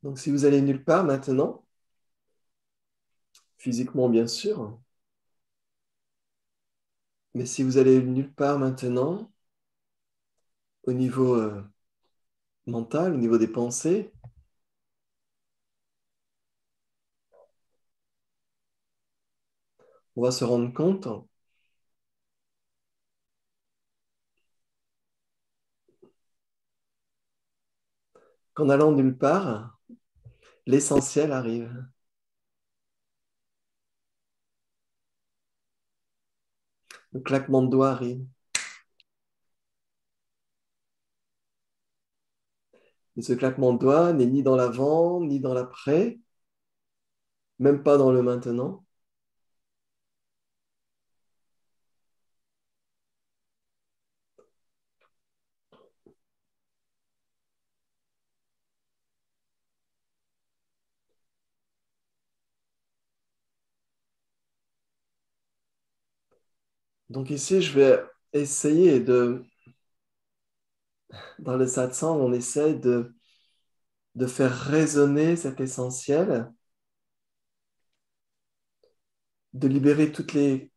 Donc, si vous allez nulle part maintenant, physiquement bien sûr, mais si vous allez nulle part maintenant, au niveau mental, au niveau des pensées, on va se rendre compte qu'en allant nulle part, l'essentiel arrive. Le claquement de doigts arrive. Et ce claquement de doigts n'est ni dans l'avant, ni dans l'après, même pas dans le maintenant. Donc ici, je vais essayer dans le satsang, on essaie de faire résonner cet essentiel, de libérer toutes les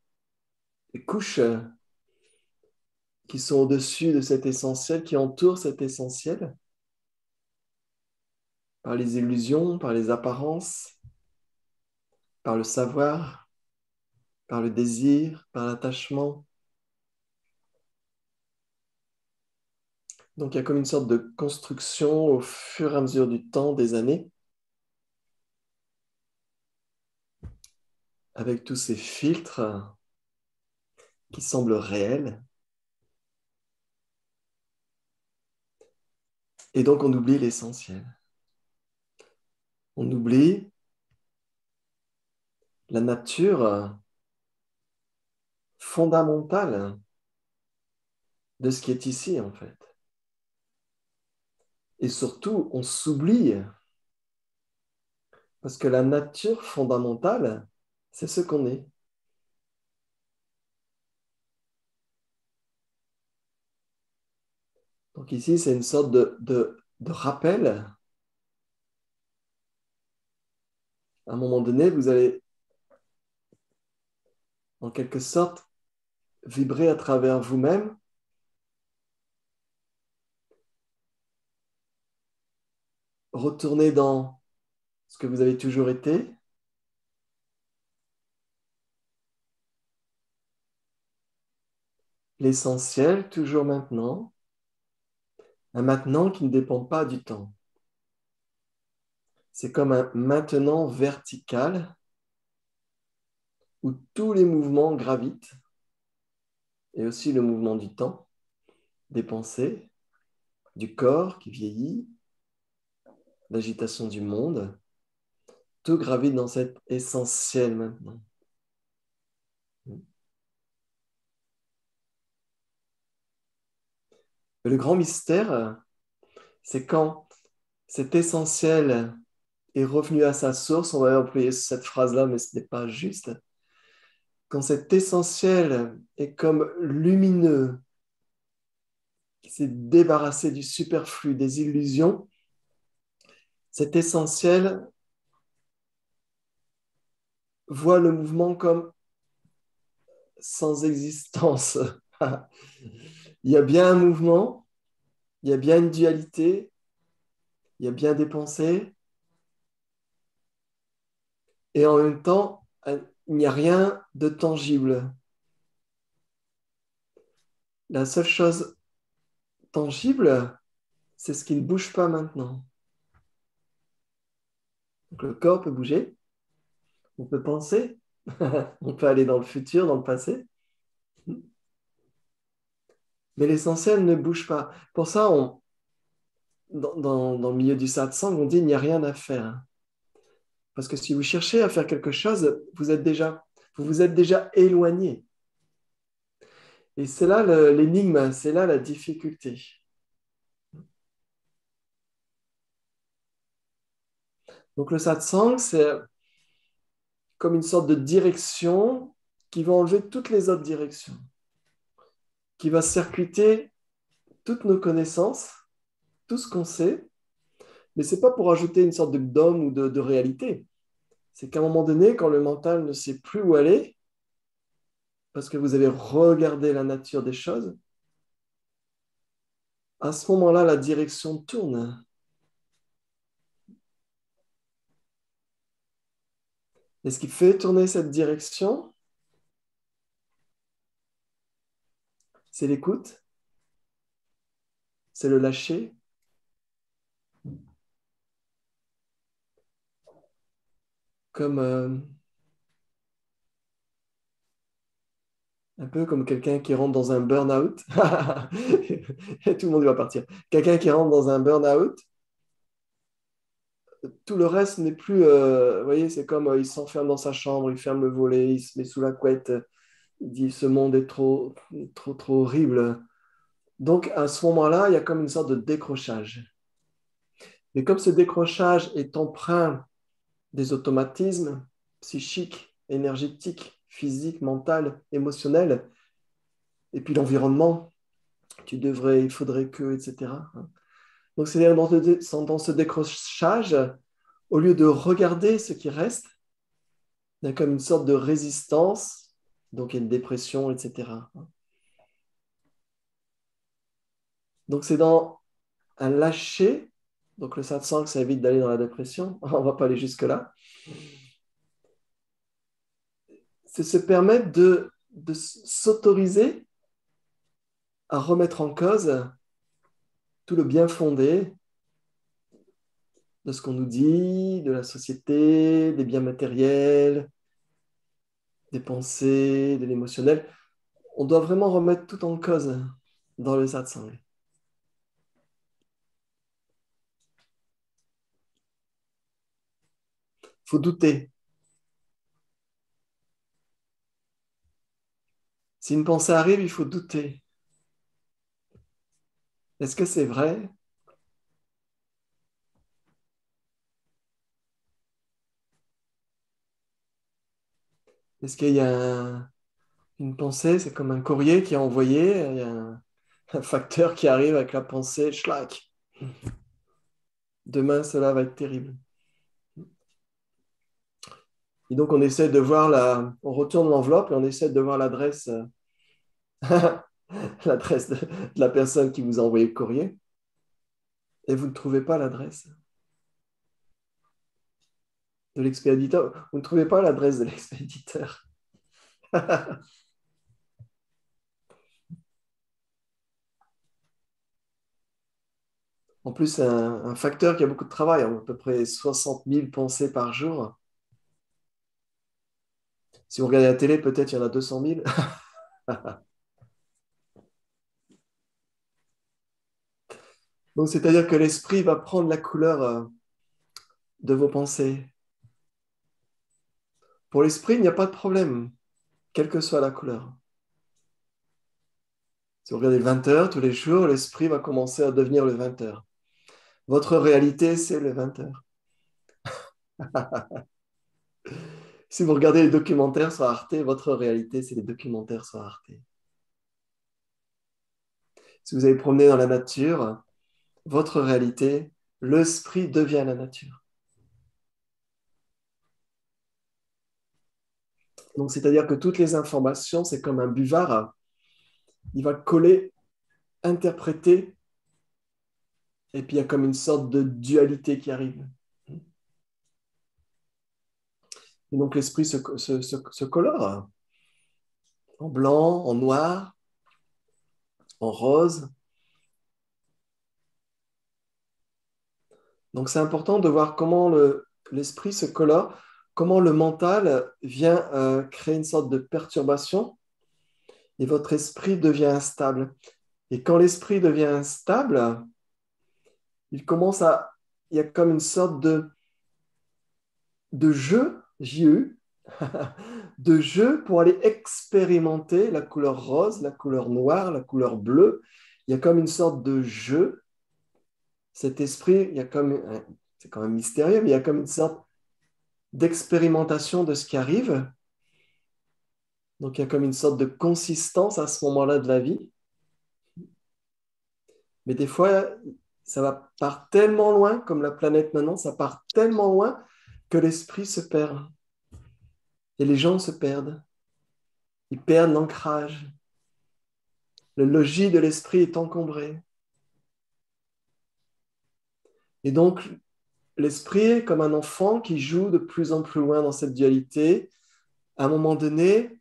couches qui sont au-dessus de cet essentiel, qui entourent cet essentiel, par les illusions, par les apparences, par le savoir, par le désir, par l'attachement. Donc il y a comme une sorte de construction au fur et à mesure du temps, des années, avec tous ces filtres qui semblent réels. Et donc on oublie l'essentiel. On oublie la nature fondamentale de ce qui est ici, en fait. Et surtout, on s'oublie parce que la nature fondamentale, c'est ce qu'on est. Donc ici, c'est une sorte de rappel. À un moment donné, vous allez, en quelque sorte, vibrer à travers vous-même, retourner dans ce que vous avez toujours été, l'essentiel, toujours maintenant, un maintenant qui ne dépend pas du temps. C'est comme un maintenant vertical où tous les mouvements gravitent, et aussi le mouvement du temps, des pensées, du corps qui vieillit, l'agitation du monde, tout gravite dans cet essentiel maintenant. Le grand mystère, c'est quand cet essentiel est revenu à sa source, on va employer cette phrase-là, mais ce n'est pas juste, quand cet essentiel est comme lumineux, qui s'est débarrassé du superflu, des illusions, cet essentiel voit le mouvement comme sans existence. Il y a bien un mouvement, il y a bien une dualité, il y a bien des pensées, et en même temps, il n'y a rien de tangible. La seule chose tangible, c'est ce qui ne bouge pas maintenant. Donc, le corps peut bouger, on peut penser, on peut aller dans le futur, dans le passé, mais l'essentiel ne bouge pas. Pour ça, dans le milieu du satsang, on dit il n'y a rien à faire. Parce que si vous cherchez à faire quelque chose, vous vous êtes déjà éloigné. Et c'est là l'énigme, c'est là la difficulté. Donc le satsang, c'est comme une sorte de direction qui va enlever toutes les autres directions, qui va circuiter toutes nos connaissances, tout ce qu'on sait, Mais ce n'est pas pour ajouter une sorte de dogme ou de réalité. C'est qu'à un moment donné, quand le mental ne sait plus où aller, parce que vous avez regardé la nature des choses, à ce moment-là, la direction tourne. Et ce qui fait tourner cette direction, c'est l'écoute, c'est le lâcher, comme un peu comme quelqu'un qui rentre dans un burn-out. Et tout le monde va partir. Quelqu'un qui rentre dans un burn-out, tout le reste n'est plus. Vous voyez, c'est comme il s'enferme dans sa chambre, il ferme le volet, il se met sous la couette, il dit ce monde est trop, trop, trop horrible. Donc à ce moment-là, il y a comme une sorte de décrochage. Mais comme ce décrochage est empreint des automatismes psychiques, énergétiques, physiques, mentaux, émotionnels, et puis l'environnement, tu devrais, il faudrait que, etc. Donc, c'est dans ce décrochage, au lieu de regarder ce qui reste, il y a comme une sorte de résistance, donc il y a une dépression, etc. Donc, c'est dans un lâcher, donc le satsang, ça évite d'aller dans la dépression, on ne va pas aller jusque-là, c'est se permettre de s'autoriser à remettre en cause tout le bien fondé de ce qu'on nous dit, de la société, des biens matériels, des pensées, de l'émotionnel. On doit vraiment remettre tout en cause dans le satsang. Il faut douter. Si une pensée arrive, il faut douter. Est-ce que c'est vrai? Est-ce qu'il y a une pensée, c'est comme un courrier qui est envoyé, il y a un facteur qui arrive avec la pensée, schlack. Demain, cela va être terrible. Et donc, on essaie de voir on retourne l'enveloppe et on essaie de voir l'adresse, l'adresse de la personne qui vous a envoyé le courrier. Et vous ne trouvez pas l'adresse de l'expéditeur. Vous ne trouvez pas l'adresse de l'expéditeur. En plus, c'est un facteur qui a beaucoup de travail, à peu près 60 000 pensées par jour. Si vous regardez la télé, peut-être il y en a 200 000. Donc, c'est-à-dire que l'esprit va prendre la couleur de vos pensées. Pour l'esprit, il n'y a pas de problème, quelle que soit la couleur. Si vous regardez 20 heures tous les jours, l'esprit va commencer à devenir le 20 heures. Votre réalité, c'est le 20 heures. Si vous regardez les documentaires sur Arte, votre réalité, c'est les documentaires sur Arte. Si vous allez promener dans la nature, votre réalité, l'esprit devient la nature. Donc, c'est-à-dire que toutes les informations, c'est comme un buvard. Il va coller, interpréter, et puis il y a comme une sorte de dualité qui arrive. Et donc, l'esprit se colore en blanc, en noir, en rose. Donc, c'est important de voir comment l'esprit se colore, comment le mental vient créer une sorte de perturbation et votre esprit devient instable. Et quand l'esprit devient instable, il commence à... Il y a comme une sorte de jeu, JE, de jeu pour aller expérimenter la couleur rose, la couleur noire, la couleur bleue. Il y a comme une sorte de jeu. Cet esprit, il y a comme... C'est quand même mystérieux, mais il y a comme une sorte d'expérimentation de ce qui arrive. Donc, il y a comme une sorte de consistance à ce moment-là de la vie. Mais des fois, Ça part tellement loin, comme la planète maintenant, ça part tellement loin que l'esprit se perd. Et les gens se perdent. Ils perdent l'ancrage. Le logis de l'esprit est encombré. Et donc, l'esprit est comme un enfant qui joue de plus en plus loin dans cette dualité. À un moment donné,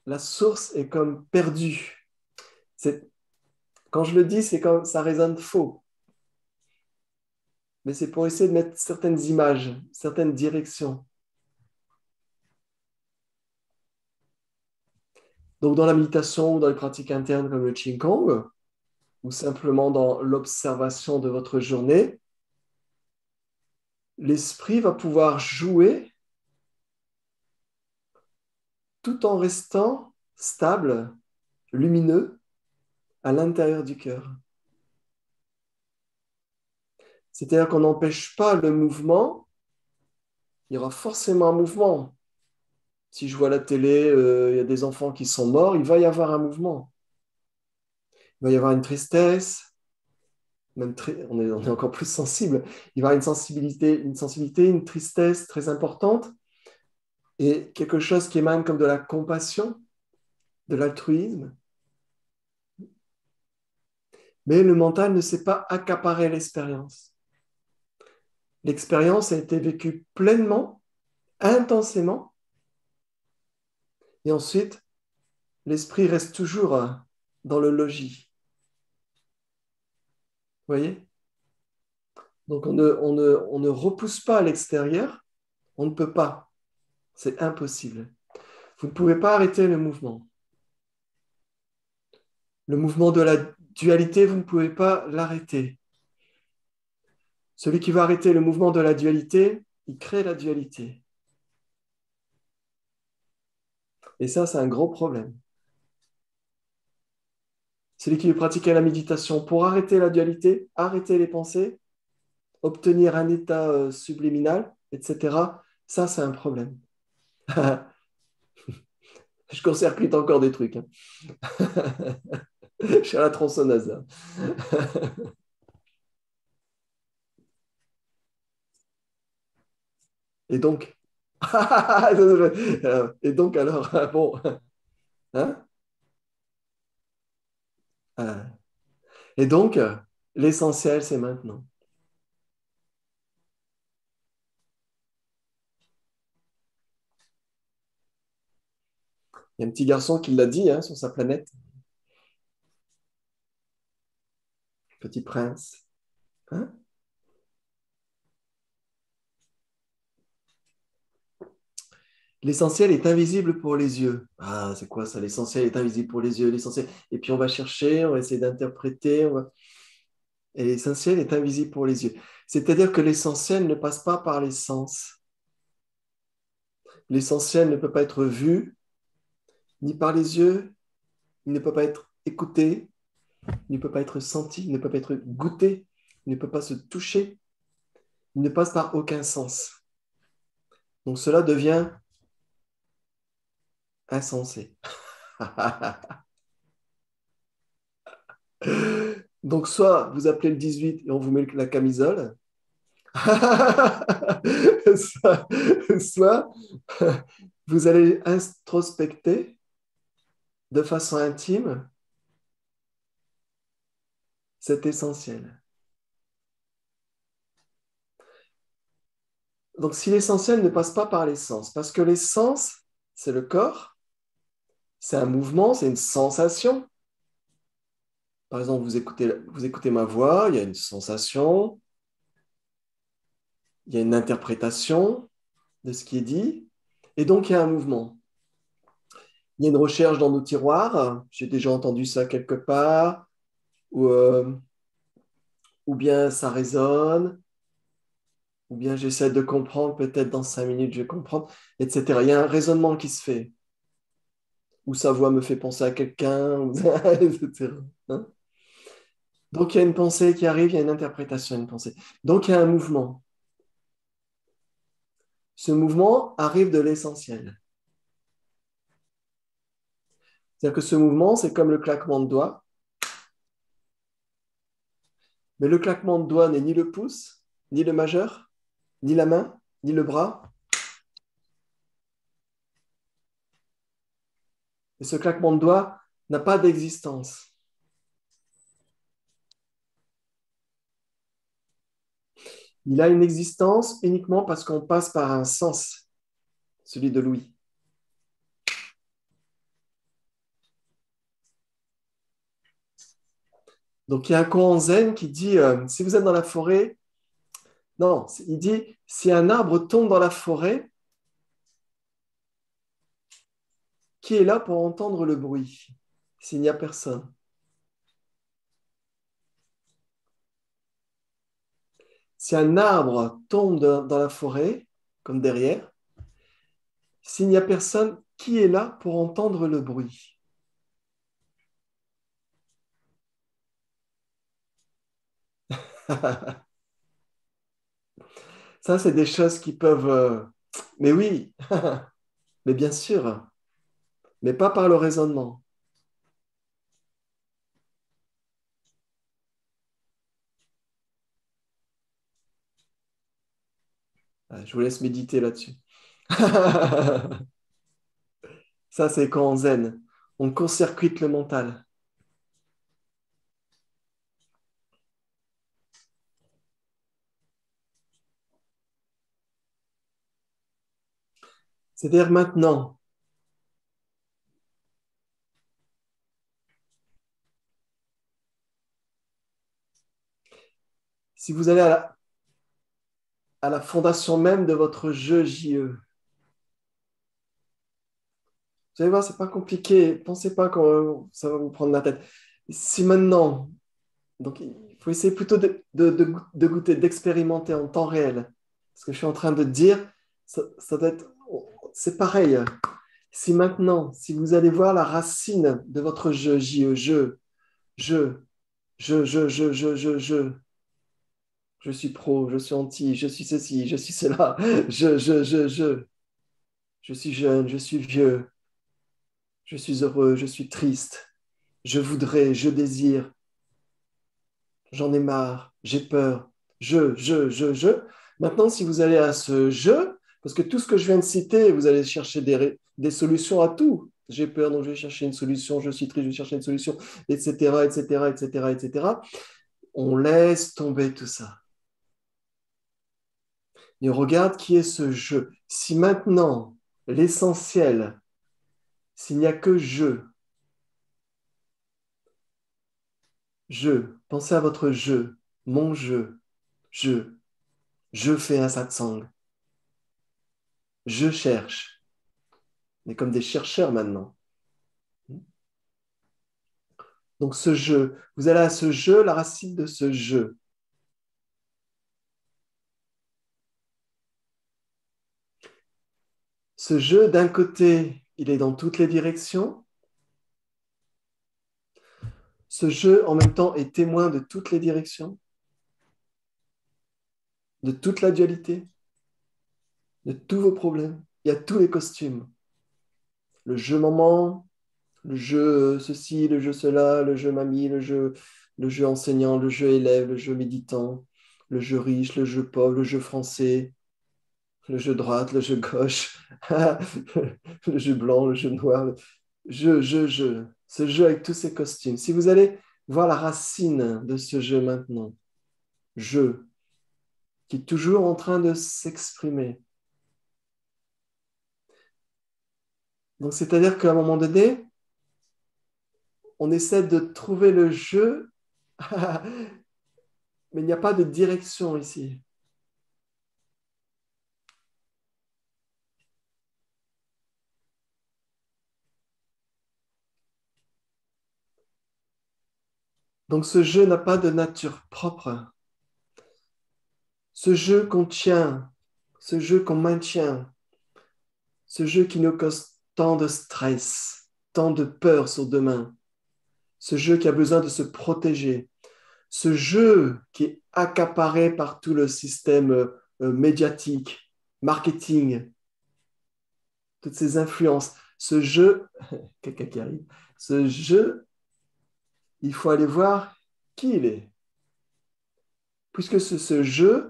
la source est comme perdue. Quand je le dis, c'est comme ça résonne faux. Mais c'est pour essayer de mettre certaines images, certaines directions. Donc, dans la méditation ou dans les pratiques internes comme le Qigong, ou simplement dans l'observation de votre journée, l'esprit va pouvoir jouer tout en restant stable, lumineux, à l'intérieur du cœur. C'est-à-dire qu'on n'empêche pas le mouvement, il y aura forcément un mouvement. Si je vois la télé, il y a des enfants qui sont morts, il va y avoir un mouvement. Il va y avoir une tristesse, même on est encore plus sensible. Il va y avoir une sensibilité, une tristesse très importante et quelque chose qui émane comme de la compassion, de l'altruisme. Mais le mental ne sait pas accaparer l'expérience. L'expérience a été vécue pleinement, intensément, et ensuite, l'esprit reste toujours dans le logis. Vous voyez? Donc, on ne repousse pas à l'extérieur, on ne peut pas. C'est impossible. Vous ne pouvez pas arrêter le mouvement. Le mouvement de la dualité, vous ne pouvez pas l'arrêter. Celui qui va arrêter le mouvement de la dualité, il crée la dualité. Et ça, c'est un gros problème. Celui qui veut pratiquer la méditation pour arrêter la dualité, arrêter les pensées, obtenir un état subliminal, etc., ça, c'est un problème. Je court-circuite encore des trucs. Hein. Je suis à la tronçonneuse. Et donc, et donc alors, bon, hein? Et donc, l'essentiel, c'est maintenant. Il y a un petit garçon qui l'a dit hein, sur sa planète, Petit Prince. Hein. L'essentiel est invisible pour les yeux. Ah, c'est quoi ça? L'essentiel est invisible pour les yeux. L'essentiel. Et puis on va chercher, on va essayer d'interpréter. Et l'essentiel est invisible pour les yeux. C'est-à-dire que l'essentiel ne passe pas par les sens. L'essentiel ne peut pas être vu ni par les yeux, il ne peut pas être écouté, il ne peut pas être senti, il ne peut pas être goûté, il ne peut pas se toucher, il ne passe par aucun sens. Donc cela devient insensé. Donc soit vous appelez le 18 et on vous met la camisole, soit, soit vous allez introspecter de façon intime cet essentiel. Donc si l'essentiel ne passe pas par les sens, parce que les sens, c'est le corps, c'est un mouvement, c'est une sensation. Par exemple, vous écoutez ma voix, il y a une sensation, il y a une interprétation de ce qui est dit, et donc il y a un mouvement. Il y a une recherche dans nos tiroirs, j'ai déjà entendu ça quelque part, ou bien ça résonne, ou bien j'essaie de comprendre, peut-être dans 5 minutes je vais comprendre, etc. Il y a un raisonnement qui se fait, ou sa voix me fait penser à quelqu'un, etc. Hein. Donc il y a une pensée qui arrive, il y a une interprétation, une pensée. Donc il y a un mouvement. Ce mouvement arrive de l'essentiel. C'est-à-dire que ce mouvement, c'est comme le claquement de doigts, Mais le claquement de doigts n'est ni le pouce, ni le majeur, ni la main, ni le bras. Et ce claquement de doigts n'a pas d'existence. Il a une existence uniquement parce qu'on passe par un sens, celui de l'ouïe. Donc il y a un koan zen qui dit, si vous êtes dans la forêt, non, il dit, si un arbre tombe dans la forêt, qui est là pour entendre le bruit s'il n'y a personne? Si un arbre tombe dans la forêt, comme derrière, s'il n'y a personne, qui est là pour entendre le bruit? Ça, c'est des choses qui peuvent... Mais oui, mais bien sûr, mais pas par le raisonnement. Je vous laisse méditer là-dessus. Ça, c'est quand on zen. On court-circuite le mental. C'est-à-dire maintenant, si vous allez à la fondation même de votre jeu JE, vous allez voir, c'est pas compliqué. Pensez pas que ça va vous prendre la tête. Si maintenant, donc il faut essayer plutôt de goûter, d'expérimenter en temps réel. Ce que je suis en train de dire, ça doit être, c'est pareil. Si maintenant, si vous allez voir la racine de votre jeu JE, je, je suis pro, je suis anti, je suis ceci, je suis cela, je suis jeune, je suis vieux, je suis heureux, je suis triste, je voudrais, je désire, j'en ai marre, j'ai peur, je. Maintenant, si vous allez à ce je, parce que tout ce que je viens de citer, vous allez chercher des solutions à tout. J'ai peur, donc je vais chercher une solution, je suis triste, je vais chercher une solution, etc., etc., etc., etc. On laisse tomber tout ça. Et on regarde qui est ce je. Si maintenant, l'essentiel, s'il n'y a que pensez à votre mon je, je fais un satsang, je cherche. On est comme des chercheurs maintenant. Donc ce je, vous allez à ce je, la racine de ce je. Ce je, d'un côté, il est dans toutes les directions. Ce je, en même temps, est témoin de toutes les directions, de toute la dualité, de tous vos problèmes. Il y a tous les costumes. Le je maman, le jeu ceci, le jeu cela, le jeu mamie, le jeu enseignant, le jeu élève, le jeu méditant, le jeu riche, le jeu pauvre, le jeu français, le jeu droite, le jeu gauche, le jeu blanc, le jeu noir, je. Ce jeu avec tous ses costumes. Si vous allez voir la racine de ce jeu maintenant, jeu, qui est toujours en train de s'exprimer. Donc, c'est-à-dire qu'à un moment donné, on essaie de trouver le jeu, mais il n'y a pas de direction ici. Donc ce jeu n'a pas de nature propre. Ce jeu qu'on tient, ce jeu qu'on maintient, ce jeu qui nous cause tant de stress, tant de peur sur demain, ce jeu qui a besoin de se protéger, ce jeu qui est accaparé par tout le système médiatique, marketing, toutes ces influences, ce jeu, quelqu'un qui arrive, ce jeu, il faut aller voir qui il est. puisque c'est ce je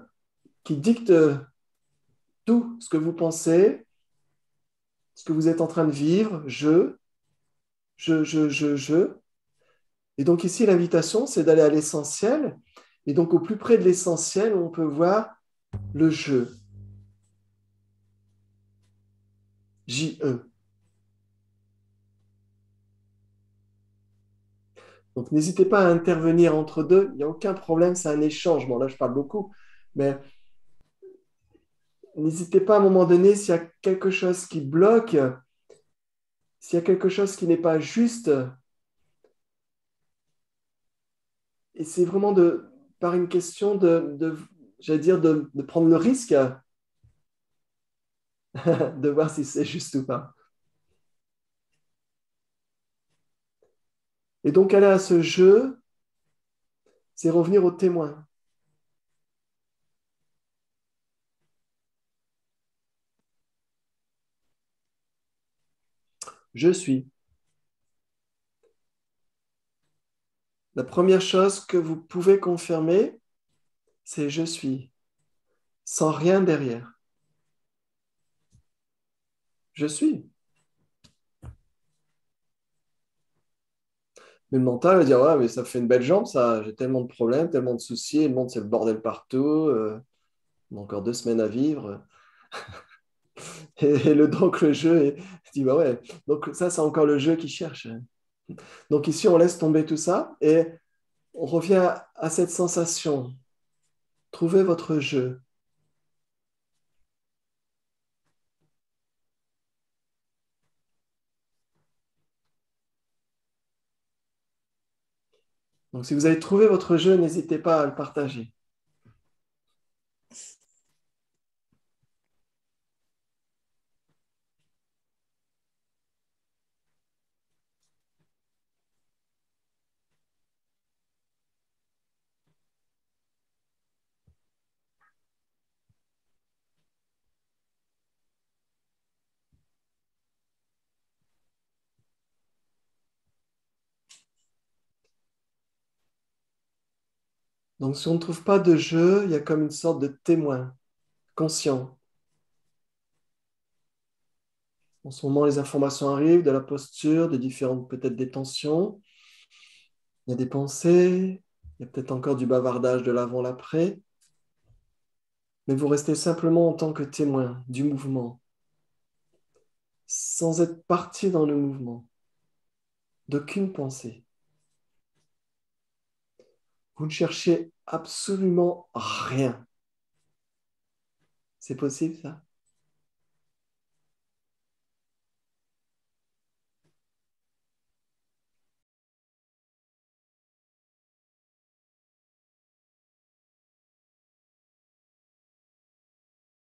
qui dicte tout ce que vous pensez, ce que vous êtes en train de vivre, je. Et donc ici, l'invitation, c'est d'aller à l'essentiel. Et donc au plus près de l'essentiel, on peut voir le je, J-E. Donc n'hésitez pas à intervenir entre deux, il n'y a aucun problème, c'est un échange. Bon, là, je parle beaucoup, mais n'hésitez pas à un moment donné, s'il y a quelque chose qui bloque, s'il y a quelque chose qui n'est pas juste, et c'est vraiment par une question j'allais dire, de prendre le risque de voir si c'est juste ou pas. Et donc aller à ce jeu, c'est revenir au témoin. Je suis. La première chose que vous pouvez confirmer, c'est je suis, sans rien derrière. Je suis. Mais le mental va dire, ouais, mais ça fait une belle jambe, ça. J'ai tellement de problèmes, tellement de soucis, le monde, c'est le bordel partout. On a encore 2 semaines à vivre. Donc, le jeu, dit, bah ouais. Donc, ça, c'est encore le jeu qui cherche. Donc, ici, on laisse tomber tout ça et on revient à cette sensation. Trouvez votre jeu. Donc, si vous avez trouvé votre jeu, n'hésitez pas à le partager. Donc, si on ne trouve pas de jeu, il y a comme une sorte de témoin conscient. En ce moment, les informations arrivent de la posture, des différentes, peut-être des tensions. Il y a des pensées, il y a peut-être encore du bavardage de l'avant, l'après. Mais vous restez simplement en tant que témoin du mouvement, sans être parti dans le mouvement, d'aucune pensée. Vous ne cherchez absolument rien. C'est possible, ça?